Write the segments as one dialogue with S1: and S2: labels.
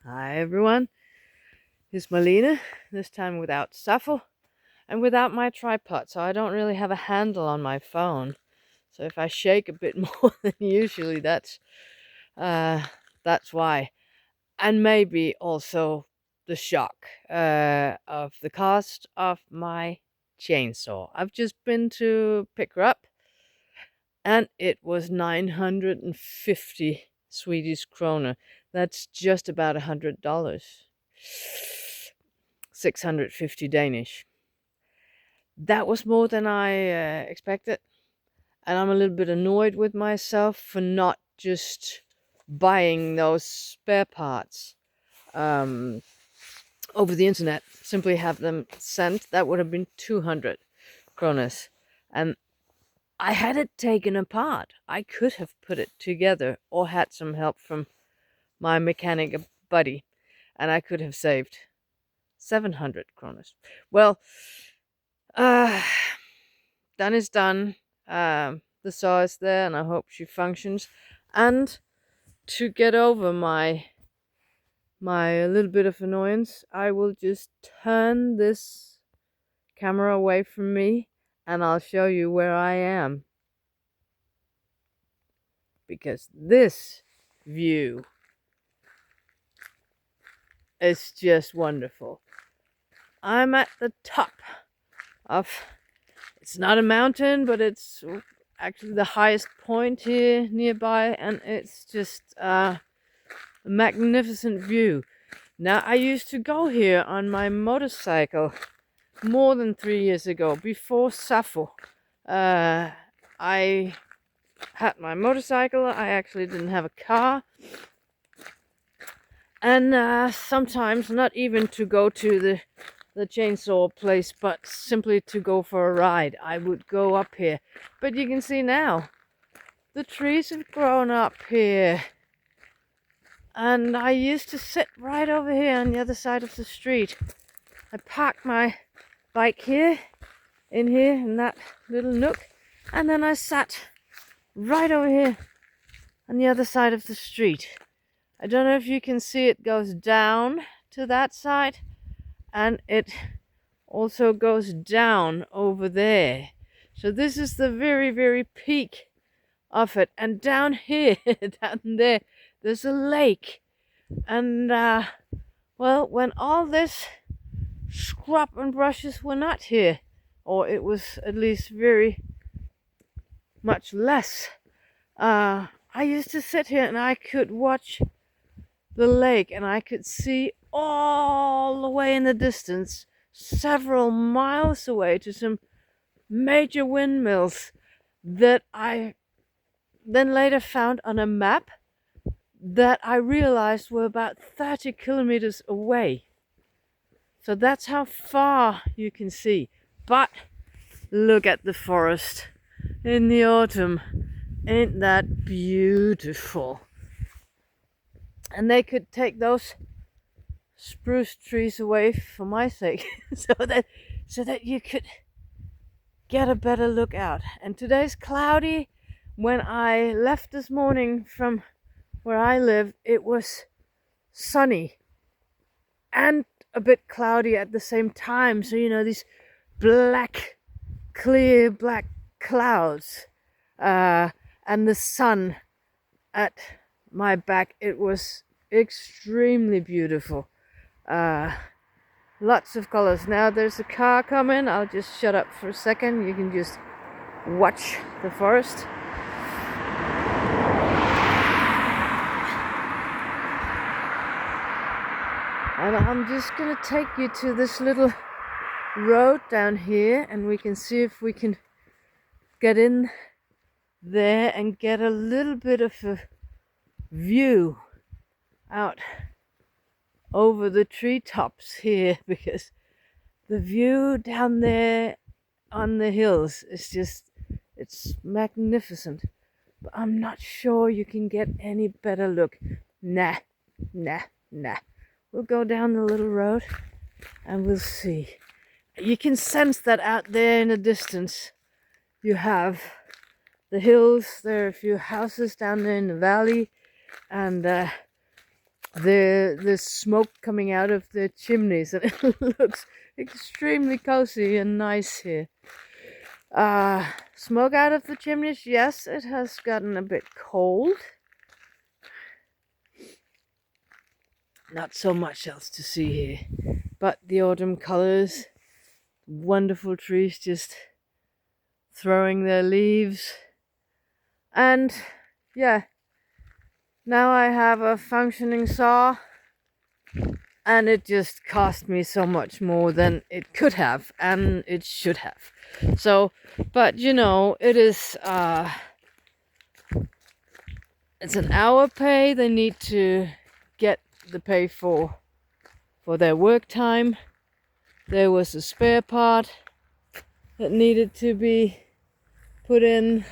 S1: Hi everyone, it's Malina, this time without Sappho and without my tripod, so I don't really have a handle on my phone. So if I shake a bit more than usually, that's why. And maybe also the shock of the cost of my chainsaw. I've just been to pick her up and it was 950 Swedish kroner. That's just about $100. 650 Danish. That was more than I expected, and I'm a little bit annoyed with myself for not just buying those spare parts um, over the internet. Simply have them sent. That would have been 200 kronas, and I had it taken apart. I could have put it together or had some help from my mechanic buddy, and I could have saved 700 kronas. Well, done is done. The saw is there, and I hope she functions. And to get over my little bit of annoyance, I will just turn this camera away from me, and I'll show you where I am, because this view is just wonderful. I'm at the top of, it's not a mountain, but it's actually the highest point here nearby, and it's just a magnificent view. Now, I used to go here on my motorcycle more than 3 years ago, before Sappho. I had my motorcycle. I actually didn't have a car, and sometimes not even to go to the chainsaw place, but simply to go for a ride. I would go up here. But you can see now, the trees have grown up here. And I used to sit right over here on the other side of the street. I parked my bike here, in that little nook. And then I sat right over here on the other side of the street. I don't know if you can see, it goes down to that side, and it also goes down over there. So this is the very, very peak of it. And down here, down there, there's a lake. And well, when all this scrub and brushes were not here, or it was at least very much less, I used to sit here and I could watch the lake, and I could see all the way in the distance, several miles away, to some major windmills that I then later found on a map that I realized were about 30 kilometers away. So that's how far you can see. But look at the forest in the autumn. Ain't that beautiful? And they could take those spruce trees away for my sake, so that you could get a better look out. And today's cloudy. When I left this morning from where I live, it was sunny and a bit cloudy at the same time. So, these black, clear black clouds, and the sun at my back. It was extremely beautiful. Lots of colors. Now there's a car coming. I'll just shut up for a second. You can just watch the forest. And I'm just gonna take you to this little road down here, and we can see if we can get in there and get a little bit of a view out over the treetops here, because the view down there on the hills is just, it's magnificent. But I'm not sure you can get any better look. Nah. We'll go down the little road and we'll see. You can sense that out there in the distance. You have the hills. There are a few houses down there in the valley, and the smoke coming out of the chimneys, and it looks extremely cozy and nice here. Smoke out of the chimneys, yes, it has gotten a bit cold. Not so much else to see here, but the autumn colors, wonderful trees just throwing their leaves. And yeah, now I have a functioning saw, and it just cost me so much more than it could have, and it should have. So, but you know, it is, it's an hour pay. They need to get the pay for their work time. There was a spare part that needed to be put in,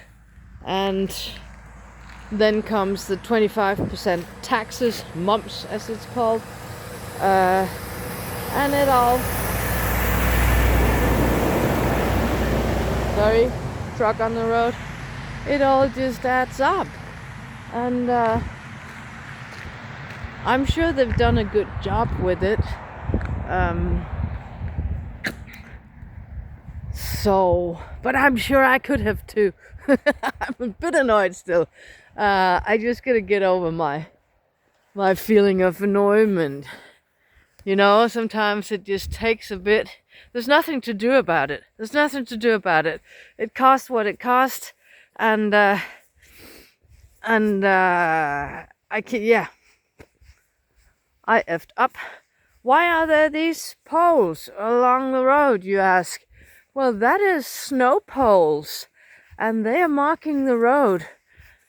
S1: and then comes the 25% taxes, mumps as it's called, and it all, sorry, truck on the road, it all just adds up. And I'm sure they've done a good job with it. So, but I'm sure I could have too. I'm a bit annoyed still. I just gotta get over my feeling of annoyment. You know, sometimes it just takes a bit. There's nothing to do about it. There's nothing to do about it. It cost what it cost, and I can, yeah, I effed up. Why are there these poles along the road, you ask? Well, that is snow poles, and they are marking the road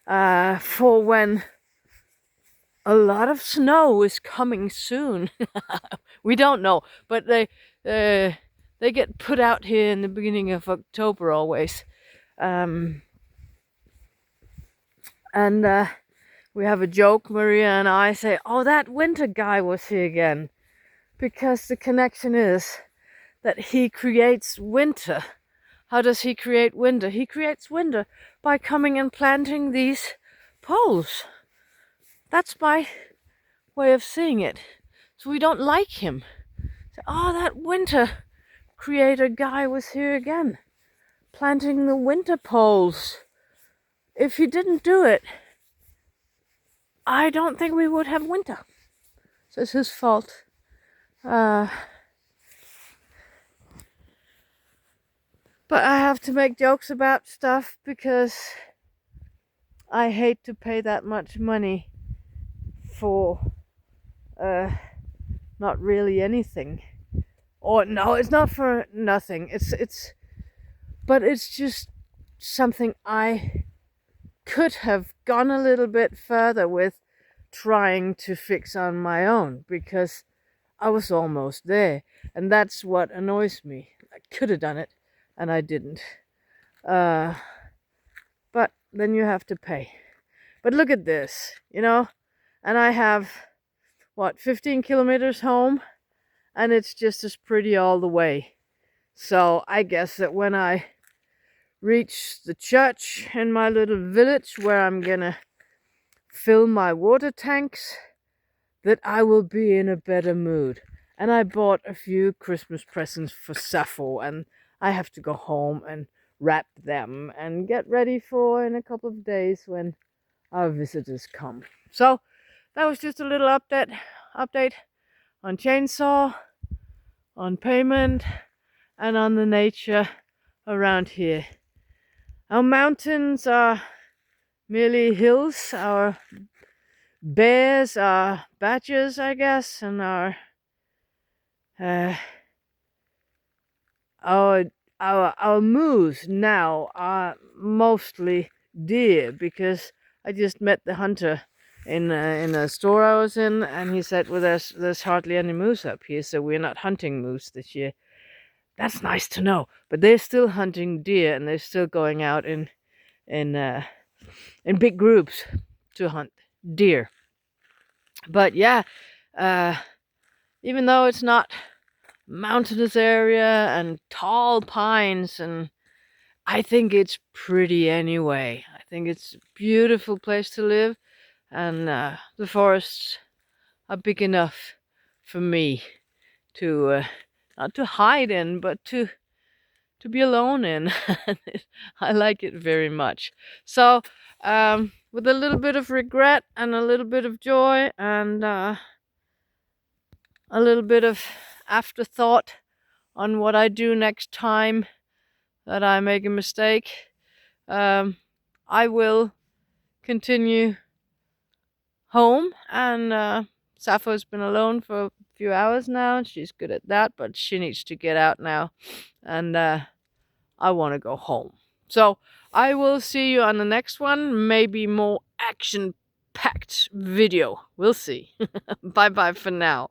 S1: for when a lot of snow is coming soon. We don't know, but they get put out here in the beginning of October always. And we have a joke, Maria and I say, oh, that winter guy was here again. Because the connection is that he creates winter. How does he create winter? He creates winter by coming and planting these poles. That's my way of seeing it. So we don't like him. So, oh, that winter creator guy was here again, planting the winter poles. If he didn't do it, I don't think we would have winter. So it's his fault. But I have to make jokes about stuff because I hate to pay that much money for not really anything. Or no, it's not for nothing. But it's just something I could have gone a little bit further with trying to fix on my own, because I was almost there, and that's what annoys me. I could have done it, and I didn't. But then you have to pay. But look at this, you know, and I have, 15 kilometers home, and it's just as pretty all the way. So I guess that when I reach the church in my little village where I'm gonna fill my water tanks, that I will be in a better mood. And I bought a few Christmas presents for Sappho, and I have to go home and wrap them and get ready for in a couple of days when our visitors come. So that was just a little update on chainsaw, on payment, and on the nature around here. Our mountains are merely hills. Our bears are badgers, I guess, and our moose now are mostly deer, because I just met the hunter in a store I was in, and he said, well, there's hardly any moose up here, so we're not hunting moose this year. That's nice to know. But they're still hunting deer, and they're still going out in big groups to hunt deer. But yeah, even though it's not mountainous area and tall pines, and I think it's pretty anyway. I think it's a beautiful place to live, and the forests are big enough for me to not to hide in, but to be alone in. I like it very much. So with a little bit of regret and a little bit of joy and a little bit of afterthought on what I do next time that I make a mistake, I will continue home. And Sappho's been alone for a few hours now, and she's good at that, but she needs to get out now, and I want to go home. So I will see you on the next one, maybe more action-packed video. We'll see. Bye-bye for now.